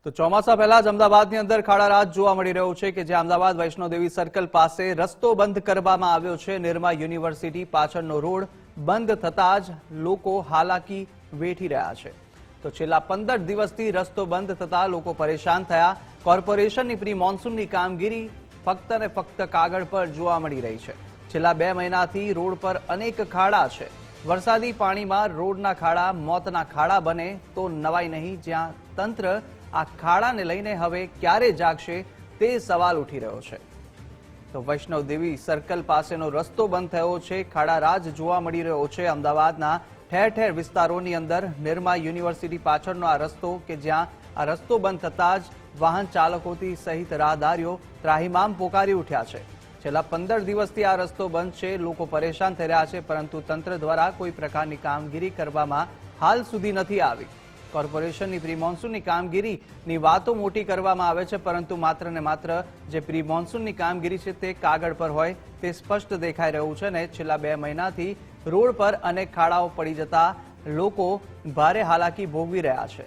તો ચોમાસા પહેલા જ અમદાવાદની અંદર ખાડારાજ જોવા મળી રહ્યો છે કે જે અમદાવાદ વૈષ્ણોદેવી સર્કલ પાસે રસ્તો બંધ કરવામાં આવ્યો છે। નિરમા યુનિવર્સિટી પાછળનો રોડ બંધ થતા જ લોકો હાલાકી વેઠી રહ્યા છે। તો છેલ્લા 15 દિવસથી રસ્તો બંધ થતા લોકો પરેશાન થયા। કોર્પોરેશનની પ્રી મોન્સૂનની કામગીરી ફક્ત ને ફક્ત કાગળ પર જોવા મળી રહી છે। છેલ્લા 2 મહિનાથી રોડ પર અનેક ખાડા છે। વરસાદી પાણીમાં રોડના ખાડા મોતના ખાડા બને તો નવાઈ નહીં, જ્યાં તંત્ર આ ખાડાને લઈને હવે ક્યારે જાગશે તે સવાલ ઉઠી રહ્યો છે। તો વૈષ્ણોદેવી સર્કલ પાસેનો રસ્તો બંધ થયો છે। ખાડારાજ જોવા મળી રહ્યો છે અમદાવાદના ઠેર ઠેર વિસ્તારોની અંદર। નિરમા યુનિવર્સિટી પાછળનો આ રસ્તો કે જ્યાં આ રસ્તો બંધ થતાં જ વાહન ચાલકોથી સહિત રાહદારીઓ ત્રાહિમામ પોકારી ઉઠ્યા છે। છેલ્લા 15 દિવસથી આ રસ્તો બંધ છે, લોકો પરેશાન થઈ રહ્યા છે, પરંતુ તંત્ર દ્વારા કોઈ પ્રકારની કામગીરી કરવામાં હાલ સુધી નથી આવી। કોર્પોરેશનની પ્રી મોન્સૂનની કામગીરીની વાતો મોટી કરવામાં આવે છે, પરંતુ માત્ર ને માત્ર જે પ્રી મોન્સૂનની કામગીરી છે તે કાગળ પર હોય તે સ્પષ્ટ દેખાઈ રહ્યું છે ને છેલ્લા 2 મહિનાથી રોડ પર અનેક ખાડાઓ પડી જતા લોકો ભારે હાલાકી ભોગવી રહ્યા છે।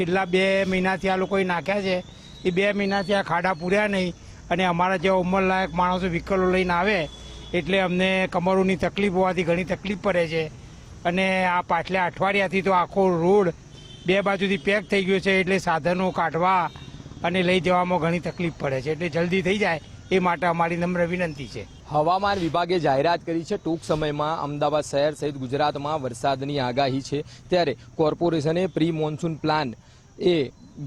છેલ્લા 2 મહિનાથી આ લોકોએ નાખ્યા છે, એ 2 મહિનાથી આ ખાડા પૂર્યા નહીં અને અમારા જેવા ઉંમરલાયક માણસો વ્હીકલો લઈને આવે એટલે અમને કમરોની તકલીફ હોવાથી ઘણી તકલીફ પડે છે। અને આ પાછલા અઠવાડિયાથી તો આખો રોડ 2 બાજુથી પેક થઈ ગયો છે, એટલે સાધનો કાઢવા અને લઈ જવામાં ઘણી તકલીફ પડે છે, એટલે જલ્દી થઈ જાય એ માટે અમારી નમ્ર વિનંતી છે। હવામાન વિભાગે જાહેરાત કરી છે ટૂંક સમયમાં અમદાવાદ શહેર સહિત ગુજરાતમાં વરસાદની આગાહી છે, ત્યારે કોર્પોરેશને પ્રી મોન્સૂન પ્લાન એ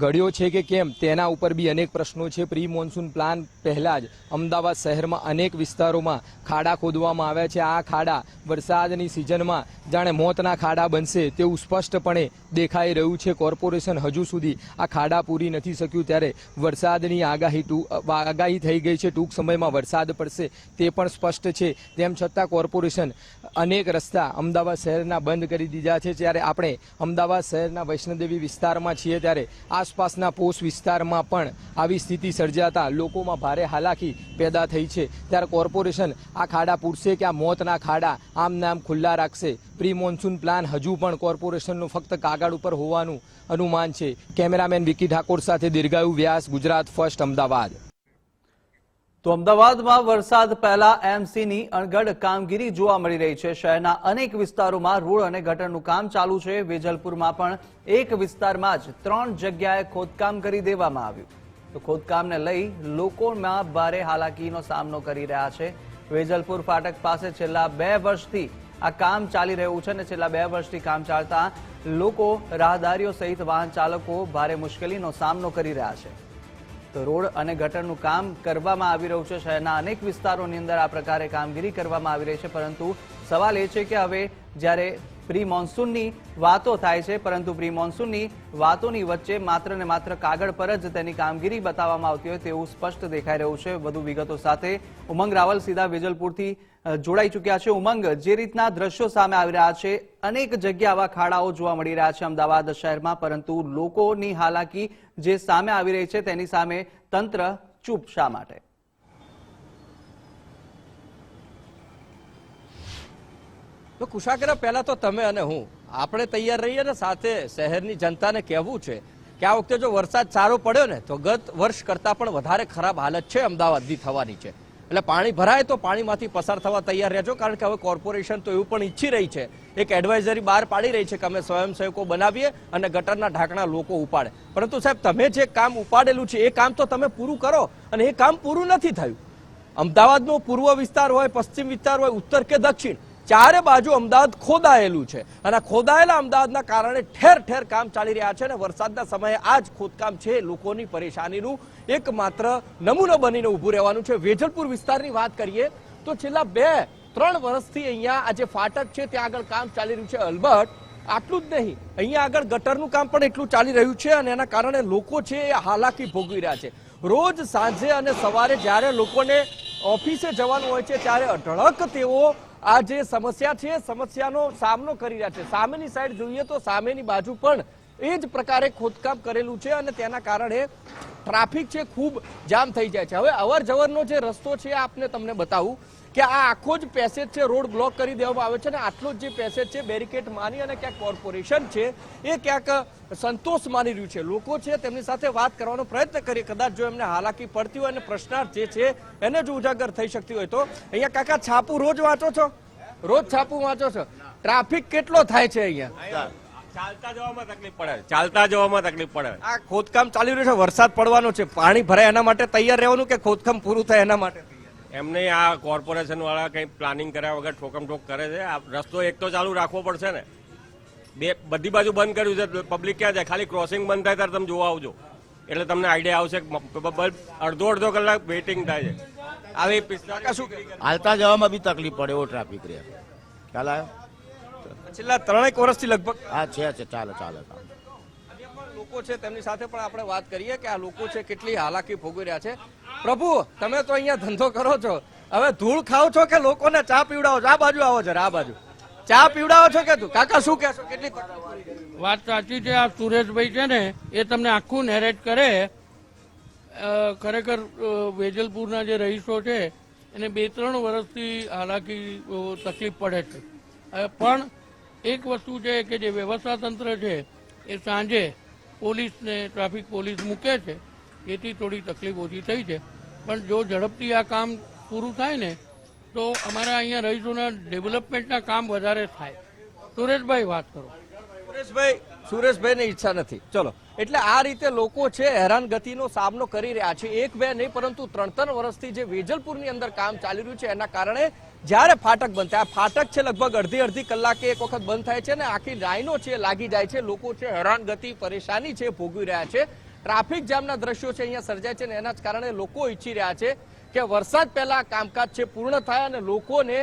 ઘડ્યો છે કે કેમ તેના ઉપર બી અનેક પ્રશ્નો છે। પ્રી મોન્સૂન પ્લાન પહેલા જ અમદાવાદ શહેરમાં અનેક વિસ્તારોમાં ખાડા ખોદવામાં આવ્યા છે। આ ખાડા વરસાદની સિઝનમાં જાણે મોતના ખાડા બનશે તેવું સ્પષ્ટપણે દેખાઈ રહ્યું છે। કોર્પોરેશન હજુ સુધી આ ખાડા પૂરી નથી શક્યું, ત્યારે વરસાદની આગાહી થઈ ગઈ છે, ટૂંક સમયમાં વરસાદ પડશે તે પણ સ્પષ્ટ છે। તેમ છતાં કોર્પોરેશન અનેક રસ્તા અમદાવાદ શહેરના બંધ કરી દીધા છે। ત્યારે આપણે અમદાવાદ શહેરના વૈષ્ણોદેવી વિસ્તારમાં છીએ, ત્યારે આસપાસના પોશ વિસ્તારમાં પણ આવી સ્થિતિ સર્જાતા લોકોમાં ભારે હાલાકી પેદા થઈ છે। ત્યારે કોર્પોરેશન આ ખાડા પૂરશે કે આ મોતના ખાડા આમ નામ ખુલ્લા રાખશે? પ્રી મોન્સૂન પ્લાન હજુ પણ કોર્પોરેશનનું ફક્ત કાગળ ઉપર હોવાનું અનુમાન છે। કેમેરામેન વિકી ઠાકોર સાથે દીર્ઘાયુ વ્યાસ, ગુજરાત ફર્સ્ટ, અમદાવાદ। તો અમદાવાદમાં વરસાદ પહેલા એમસીની અણઘડ કામગીરી જોવા મળી રહી છે। શહેરના અનેક વિસ્તારોમાં રોડ અને ગટરનું કામ ચાલુ છે। વેજલપુરમાં પણ એક વિસ્તારમાં જ 3 જગ્યાએ ખોદકામ કરી દેવામાં આવ્યું। તો ખોદકામને લઈ લોકોમાં ભારે હાલાકીનો સામનો કરી રહ્યા છે। વેજલપુર ફાટક પાસે છેલ્લા 2 વર્ષથી આ કામ ચાલી રહ્યું છે અને છેલ્લા 2 વર્ષથી કામ ચાલતા લોકો, રાહદારીઓ સહિત વાહન ચાલકો ભારે મુશ્કેલીનો સામનો કરી રહ્યા છે। તો રોડ અને ગટરનું કામ કરવામાં આવી રહ્યું છે। શહેરના અનેક વિસ્તારોની અંદર આ પ્રકારે કામગીરી કરવામાં આવી રહી છે, પરંતુ સવાલ એ છે કે હવે જ્યારે પ્રી મોન્સૂનની વાતો થાય છે, પરંતુ પ્રી મોન્સૂનની વાતોની વચ્ચે માત્ર ને માત્ર કાગળ પર જ તેની કામગીરી બતાવવામાં આવતી હોય તેવું સ્પષ્ટ દેખાઈ રહ્યું છે। વધુ વિગતો સાથે ઉમંગ રાવલ સીધા વેજલપુરથી જોડાઈ ચૂક્યા છે। ઉમંગ, જે રીતના દ્રશ્યો સામે આવી રહ્યા છે, અનેક જગ્યા આવા ખાડાઓ જોવા મળી રહ્યા છે અમદાવાદ શહેરમાં, પરંતુ લોકોની હાલાકી જે સામે આવી રહી છે તેની સામે તંત્ર ચૂપ શા માટે? તો કુશાગ્ર, પહેલા તો તમે અને હું આપણે તૈયાર રહીએ ને સાથે શહેરની જનતાને કહેવું છે કે આ વખતે જો વરસાદ સારો પડ્યો ને તો ગત વર્ષ કરતાં પણ વધારે ખરાબ હાલત છે અમદાવાદની થવાની છે। એટલે પાણી ભરાય તો પાણીમાંથી પસાર થવા તૈયાર રહેજો, કારણ કે હવે કોર્પોરેશન તો એવું પણ ઈચ્છી રહી છે, એક એડવાઇઝરી બહાર પાડી રહી છે કે અમે સ્વયંસેવકો બનાવીએ અને ગટરના ઢાંકણા લોકો ઉપાડે। પરંતુ સાહેબ, તમે જે કામ ઉપાડેલું છે એ કામ તો તમે પૂરું કરો, અને એ કામ પૂરું નથી થયું। અમદાવાદનો પૂર્વ વિસ્તાર હોય, પશ્ચિમ વિસ્તાર હોય, ઉત્તર કે દક્ષિણ, ચારે બાજુ અમદાવાદ ખોદાયેલું છે, અને ખોદાયેલા અમદાવાદના કારણે ઠેર ઠેર કામ ચાલી રહ્યા છે, અને વરસાદના સમયે આ જ ખોદકામ છે લોકોની પરેશાનીનું એકમાત્ર નમૂનો બનીને ઊભું રહેવાનું છે। વેજલપુર વિસ્તારની વાત કરીએ તો છેલ્લા 2-3 વર્ષથી અહીંયા આ જે ફાટક છે ત્યાં આગળ કામ ચાલી રહ્યું છે। અલબત્ત આટલું જ નહીં, અહીંયા આગળ ગટરનું કામ પણ એટલું ચાલી રહ્યું છે, અને એના કારણે લોકો છે એ હાલાકી ભોગવી રહ્યા છે। રોજ સાંજે અને સવારે જ્યારે લોકોને ઓફિસે જવાનું હોય છે ત્યારે અઢળક તેઓ આ જે સમસ્યા છે સમસ્યાનો સામનો કરી રહ્યા છે। સામેની સાઈડ જોઈએ તો સામેની બાજુ પણ એ જ પ્રકારે ખોદકામ કરેલું છે, અને તેના કારણે ટ્રાફિક છે ખૂબ જામ થઈ જાય છે। હવે અવર જવરનો જે રસ્તો છે આપને તમને બતાવું કે આ આખો જ પેસેજ છે રોડ બ્લોક કરી દેવામાં આવે છે અને આટલો જ જે પેસેજ છે બેરિકેડ માની અને ક્યાંક કોર્પોરેશન છે એ ક્યાંક સંતોષ માની રહ્યું છે. લોકો છે તેમની સાથે વાત કરવાનો પ્રયત્ન કરીએ, કદાચ જો એમને હાલાકી પડતી હોય અને પ્રશ્નાર્થ જે છે એને જો ઉજાગર થઈ શકતી હોય તો. અહીંયા કાકા છાપું રોજ વાંચો છો? રોજ છાપું વાંચો છો? ટ્રાફિક કેટલો થાય છે અહીંયા? ચાલતા જવામાં તકલીફ પડે, ચાલતા જવામાં તકલીફ પડે. આ ખોદકામ ચાલી રહ્યું છે, વરસાદ પડવાનો છે, પાણી ભરાય એના માટે તૈયાર રહેવાનું કે ખોદકામ પૂરું થાય એના માટે? એમને આ કોર્પોરેશન વાળા કઈ પ્લાનિંગ કર્યા વગર ઠોકમ-ઠોક કરે છે. આ રસ્તો એક તો ચાલુ રાખવો પડશે ને, બધી બાજુ બંધ કર્યું છે. પબ્લિક ક્યાં જાય? ખાલી ક્રોસિંગ બંધ થાય ત્યારે તમે જોવા આવજો એટલે તમને આઈડિયા આવશે. અડધો કલાક વેઇટિંગ થાય છે. આવી કાકા શું કહે? હાલતા જવામાં બી તકલીફ પડે એવો ટ્રાફિક રહે. ખ્યાલ આવ્યો? છેલ્લા 3 વર્ષથી લગભગ હા છે ચાલે અન્ય પણ લોકો છે તેમની સાથે પણ આપણે વાત કરીએ કે આ લોકો છે કેટલી હાલાકી ભોગવી રહ્યા છે. પ્રભુ, તમે તો અહીંયા ધંધો કરો છો, હવે ધૂળ ખાવ છો કે લોકોને ચા પીવડાવો છો? આ બાજુ આવો છો, આ બાજુ ચા પીવડાવો છો કે તું? કાકા શું કહેશો, કેટલી તકલીફ? વાત સાચી છે. આ સુરેશભાઈ છે ને એ તમને આખું નેરેટ કરે. ખરેખર વેજલપુરના જે રહીશો છે એને 2-3 વર્ષથી હાલાકી તકલીફ પડે છે. પણ એક વસ્તુ છે કે જે વ્યવસ્થા તંત્ર છે એ સાંજે પોલીસને ટ્રાફિક પોલીસ મૂકે છે, એથી થોડી તકલીફ ઓછી થઈ છે. પણ જો ઝડપથી આ કામ પૂરું થાય ને તો અમારા અહીંયા રહીશોના ડેવલપમેન્ટના કામ વધારે થાય. સુરેશભાઈ વાત કરો. સુરેશભાઈની ઈચ્છા નથી. ચલો, એટલે આ રીતે લોકો છે હેરાનગતિનો સામનો કરી રહ્યા છે. 1-2 નહીં પરંતુ 3-3 વર્ષથી જે વેજલપુરની અંદર કામ ચાલી રહ્યું છે એના કારણે જ્યારે ફાટક બંધ થાય, આ ફાટક છે લગભગ અડધી કલાકે એક વખત બંધ થાય છે ને આખી લાઈનો છે લાગી જાય છે. લોકો છે હેરાનગતિ પરેશાની છે ભોગવી રહ્યા છે. ટ્રાફિક જામના દ્રશ્યો છે અહીંયા સર્જાય છે ને એના જ કારણે લોકો ઈચ્છી રહ્યા છે કે વરસાદ પહેલા કામકાજ છે પૂર્ણ થાય અને લોકોને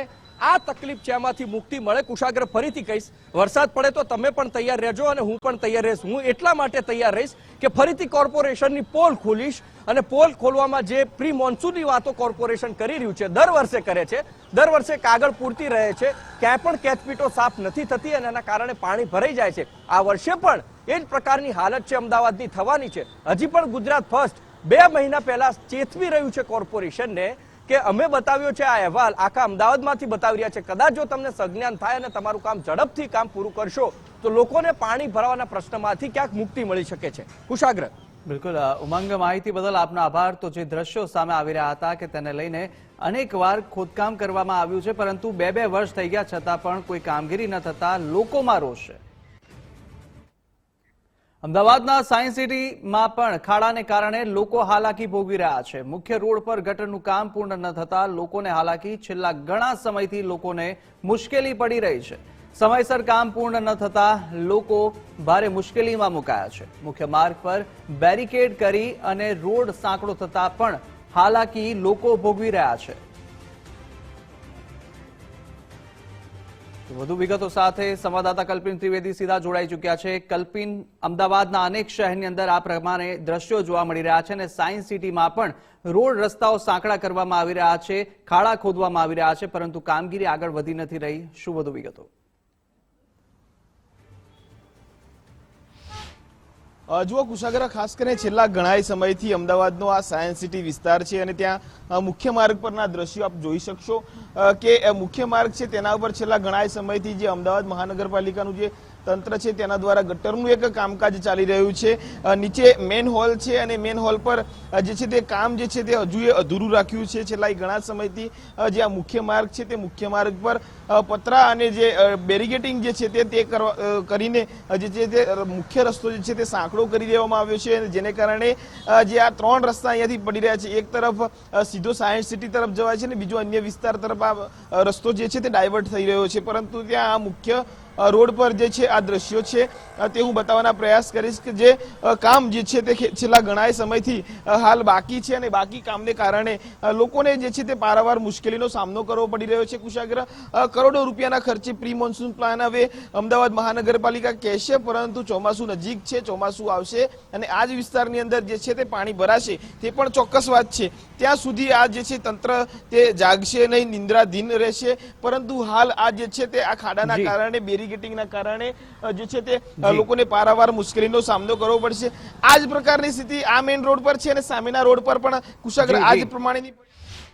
આ તકલીફ છે એમાંથી મુક્તિ મળે. કુશાગ્ર ફરીથી કહીશ, વરસાદ પડે તો તમે પણ તૈયાર રહેજો અને હું પણ તૈયાર રહીશ. હું એટલા માટે તૈયાર રહીશ કે ફરીથી કોર્પોરેશનની પોલ ખોલીશ અને પોલ ખોલવામાં જે પ્રી મોન્સૂનની વાતો કોર્પોરેશન કરી રહ્યું છે, દર વર્ષે કરે છે, દર વર્ષે કાગળ પૂરતી રહે છે, ક્યાંય પણ કેચપીટો સાફ નથી થતી અને એના કારણે પાણી ભરાઈ જાય છે. આ વર્ષે પણ એ જ પ્રકારની હાલત છે અમદાવાદની થવાની છે. હજી પણ ગુજરાત ફર્સ્ટ 2 મહિના પહેલા ચેતવી રહ્યું છે કોર્પોરેશનને કે અમે બતાવ્યો છે આ અહેવાલ આખા અમદાવાદમાંથી બતાવી રહ્યા છે. કદાચ જો તમને સંજ્ઞાન થાય અને તમારું કામ ઝડપથી કામ પૂરું કરશો તો લોકોને પાણી ભરાવાના પ્રશ્નમાંથી ક્યાંક મુક્તિ મળી શકે છે. કુશાગ્ર. બિલકુલ ઉમંગ, માહિતી બદલ આપનો આભાર. તો જે દ્રશ્યો સામે આવી રહ્યા હતા કે તેને લઈને અનેકવાર ખોદકામ કરવામાં આવ્યું છે પરંતુ 2-2 વર્ષ થઈ ગયા છતાં પણ કોઈ કામગીરી ન થતા લોકોમાં રોષ છે. અમદાવાદના સાયન્સ સિટીમાં પણ ખાડાને કારણે લોકો હાલાકી ભોગવી રહ્યા છે. મુખ્ય રોડ પર ગટરનું કામ પૂર્ણ ન થતા લોકોને હાલાકી. છેલ્લા ઘણા સમયથી લોકોને મુશ્કેલી પડી રહી છે. સમયસર કામ પૂર્ણ ન થતા લોકો ભારે મુશ્કેલીમાં મુકાયા છે. મુખ્ય માર્ગ પર બેરિકેડ કરી અને રોડ સાંકડો થતા પણ હાલાકી લોકો ભોગવી રહ્યા છે. વધુ વિગતો સાથે સંવાદદાતા કલ્પિન ત્રિવેદી સીધા જોડાઈ ચૂક્યા છે. કલ્પિન, અમદાવાદના અનેક શહેરની અંદર આ પ્રમાણે દ્રશ્યો જોવા મળી રહ્યા છે અને સાયન્સ સિટીમાં પણ રોડ રસ્તાઓ સાંકડા કરવામાં આવી રહ્યા છે, ખાડા ખોદવામાં આવી રહ્યા છે પરંતુ કામગીરી આગળ વધી નથી રહી. શું વધુ વિગતો? જુઓ કુશાગરા, ખાસ કરીને છેલ્લા ઘણા સમયથી અમદાવાદનો આ સાયન્સ સિટી વિસ્તાર છે અને ત્યાં મુખ્ય માર્ગ પરના દ્રશ્યો આપ જોઈ શકશો કે મુખ્ય માર્ગ છે તેના ઉપર છેલ્લા ઘણા સમયથી જે અમદાવાદ મહાનગરપાલિકાનું જે તંત્ર છે તેના દ્વારા ગટરનું એક કામકાજ ચાલી રહ્યું છે. નીચે મેન હોલ છે અને મેન હોલ પર જે છે તે કામ જે છે તે હજુ અધૂરું રાખ્યું છે. છેલ્લા ઘણા સમયથી જે આ મુખ્ય માર્ગ છે તે મુખ્ય માર્ગ પર પતરા અને જે બેરિકેડિંગ જે છે તે કરીને જે છે તે મુખ્ય રસ્તો જે છે તે સાંકડો કરી દેવામાં આવ્યો છે જેને કારણે જે આ 3 રસ્તા અહીંયાથી પડી રહ્યા છે. એક તરફ સીધો સાયન્સ સિટી તરફ જવાય છે અને બીજો અન્ય વિસ્તાર તરફ આ રસ્તો જે છે તે ડાયવર્ટ થઈ રહ્યો છે. પરંતુ ત્યાં આ મુખ્ય રોડ પર જે છે આ દ્રશ્યો છે તે હું બતાવવાના પ્રયાસ કરીશ કે જે કામ જે છે તે છેલ્લા ઘણા સમયથી હાલ બાકી છે અને બાકી કામને કારણે લોકોને જે છે તે પારાવાર મુશ્કેલીનો સામનો કરવો પડી રહ્યો છે. કુશાગ્ર, કરોડો રૂપિયાના ખર્ચે પ્રી મોન્સૂન પ્લાન હવે અમદાવાદ મહાનગરપાલિકા કહેશે પરંતુ ચોમાસું નજીક છે, ચોમાસું આવશે અને આ જ વિસ્તારની અંદર જે છે તે પાણી ભરાશે તે પણ ચોક્કસ વાત છે. ત્યાં સુધી આ જે છે તંત્ર તે જાગશે નહીં, નિંદ્રાધીન રહેશે. પરંતુ હાલ આ જે છે તે આ ખાડાના કારણે બેરિકેડિંગના કારણે જે છે તે લોકોને પારાવાર મુશ્કેલીનો સામનો કરવો પડશે. આ જ પ્રકારની સ્થિતિ આ મેઇન રોડ પર છે અને સામેના રોડ પર પણ કુશાગ્ર આ જ પ્રમાણેની